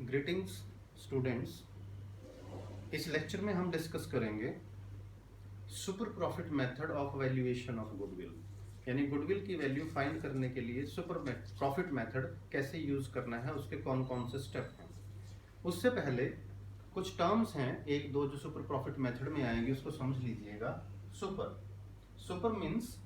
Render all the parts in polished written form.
Greetings students, इस lecture में हम डिस्कस करेंगे super profit method of valuation of goodwill, यानी गुडविल की वैल्यू फाइंड करने के लिए सुपर प्रॉफिट मेथड कैसे यूज करना है, उसके कौन कौन से स्टेप हैं। उससे पहले कुछ टर्म्स हैं एक दो जो सुपर प्रॉफिट मेथड में आएंगे, उसको समझ लीजिएगा। Super means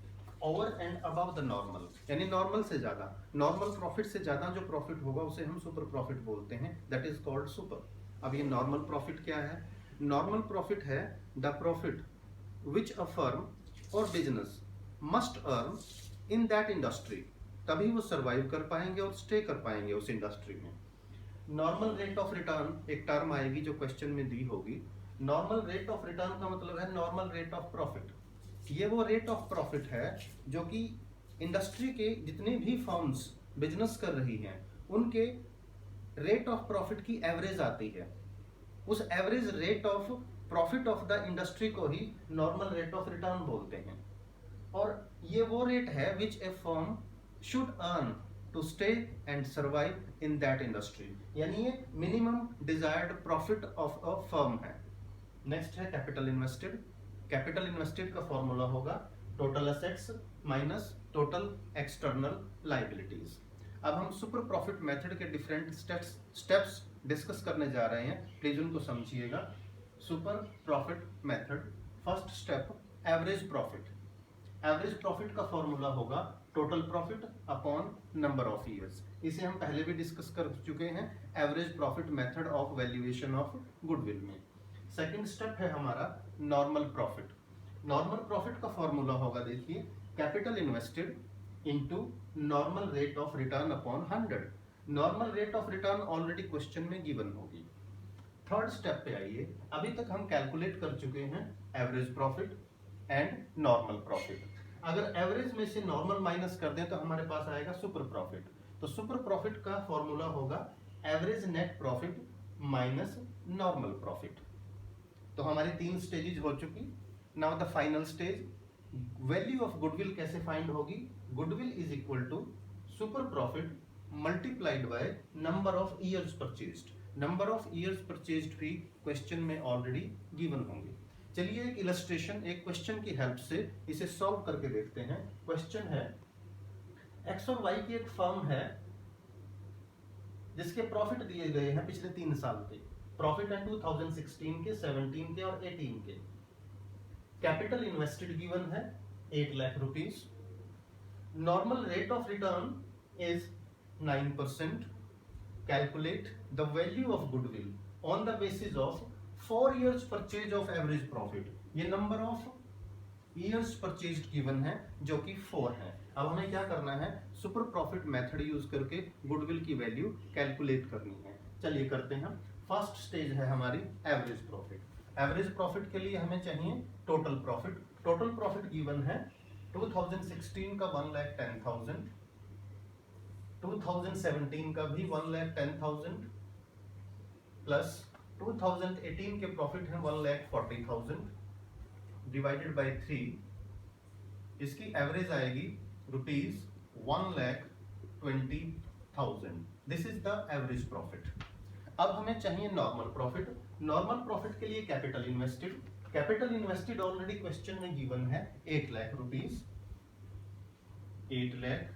over and above the normal, यानी नॉर्मल से ज्यादा, नॉर्मल प्रॉफिट से ज्यादा जो प्रॉफिट होगा उसे हम सुपर प्रॉफिट बोलते हैं, दैट इज कॉल्ड सुपर। अब ये नॉर्मल प्रॉफिट क्या है? नॉर्मल प्रॉफिट है the profit which a firm और business must earn in that industry, तभी वो सर्वाइव कर पाएंगे और स्टे कर पाएंगे उस इंडस्ट्री में। नॉर्मल रेट ऑफ रिटर्न एक टर्म आएगी जो क्वेश्चन में दी होगी। नॉर्मल रेट ऑफ रिटर्न का मतलब है नॉर्मल रेट ऑफ प्रॉफिट। ये वो रेट ऑफ प्रॉफिट है जो कि इंडस्ट्री के जितने भी फर्म्स बिजनेस कर रही हैं उनके रेट ऑफ प्रॉफिट की एवरेज आती है। उस average rate of profit of the industry को ही नॉर्मल रेट ऑफ रिटर्न बोलते हैं। और ये वो रेट है which a firm should earn to stay and survive in that industry, यानी ये minimum desired profit of a firm है। नेक्स्ट है कैपिटल इन्वेस्टेड। कैपिटल इन्वेस्टेड का फॉर्मूला होगा total assets minus total external liabilities. अब हम सुपर प्रॉफिट मेथड के different steps discuss करने जा रहे हैं, प्लीज उनको समझिएगा। Super profit method, first step average profit. Average profit का फॉर्मूला होगा total profit upon number of years. इसे हम पहले भी डिस्कस कर चुके हैं average profit method of valuation of goodwill में। सेकंड स्टेप है हमारा नॉर्मल प्रॉफिट। नॉर्मल प्रॉफिट का फॉर्मूला होगा, देखिए, capital invested into normal rate of return upon 100। Normal rate of return already question में गिवन होगी। थर्ड स्टेप पे आइए। अभी तक हम कैलकुलेट कर चुके हैं average profit and normal profit. अगर एवरेज में से नॉर्मल माइनस कर दें तो हमारे पास आएगा सुपर प्रॉफिट। तो सुपर प्रॉफिट का फॉर्मूला होगा average net profit minus normal profit. तो हमारी तीन स्टेजेस हो चुकी। Now the final stage, value of goodwill कैसे फाइंड होगी? Goodwill is equal to super profit multiplied by number of years purchased. Number of years purchased भी question में already given होंगे। चलिए एक इलस्ट्रेशन, एक क्वेश्चन की हेल्प से इसे सॉल्व करके देखते हैं। क्वेश्चन है एक्स और वाई की एक फर्म है जिसके प्रॉफिट दिए गए हैं पिछले 3 साल के। प्रॉफिट है 2016 के, 17 के और 18 के। कैपिटल इन्वेस्टेड गिवन है 8 lakh rupees. Normal rate of return is 9%। Calculate the value of goodwill on the basis of 4 years purchase of average profit. ये number of years purchased given है जो कि 4 है। अब हमें क्या करना है? सुपर प्रॉफिट मेथड यूज करके गुडविल की वैल्यू कैलकुलेट करनी है। चलिए करते हैं। फर्स्ट स्टेज है हमारी एवरेज प्रॉफिट। एवरेज प्रॉफिट के लिए हमें चाहिए total profit. Total profit given है 2016 का 1,10,000, 2017 का भी 1,10,000 प्लस 2018 के प्रॉफिट है 1,40,000 डिवाइडेड बाय 3। इसकी एवरेज आएगी ₹1,20,000। This is the average profit. अब हमें चाहिए नॉर्मल प्रॉफिट। नॉर्मल प्रॉफिट के लिए capital invested. Capital invested already question में गिवन है 8 lakh rupees. 8 lakh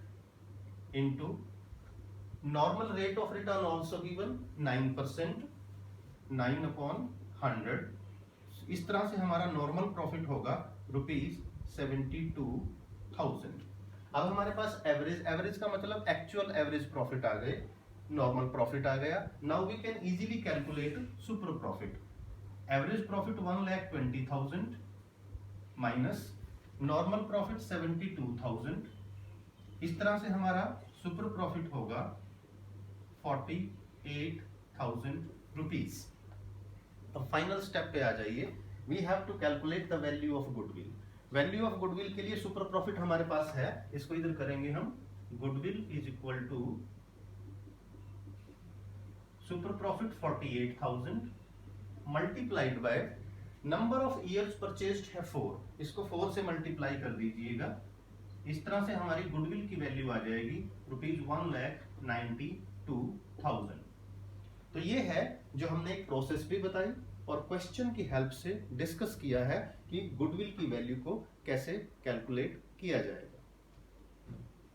into normal rate of return also given 9%, 9 upon 100। इस तरह से हमारा नॉर्मल प्रॉफिट होगा ₹72,000। अब हमारे पास एवरेज, एवरेज का मतलब एक्चुअल एवरेज प्रॉफिट आ गए, नॉर्मल प्रॉफिट आ गया। Now we can easily calculate super profit. Average profit 1,20,000 minus normal profit 72,000। इस तरह से हमारा सुपर प्रॉफिट होगा 48,000 रुपीस। अब फाइनल स्टेप पे आ जाइए। We have to calculate the value of goodwill. Value of goodwill के लिए सुपर प्रॉफिट हमारे पास है, इसको इधर करेंगे हम। Goodwill is equal to super profit 48,000 multiplied by number of years purchased है 4, इसको 4 से मल्टीप्लाई कर दीजिएगा। इस तरह से हमारी गुडविल की वैल्यू आ जाएगी ₹1,92,000। तो ये है जो हमने एक प्रोसेस भी बताई और क्वेश्चन की हेल्प से डिस्कस किया है कि गुडविल की वैल्यू को कैसे कैलकुलेट किया जाएगा।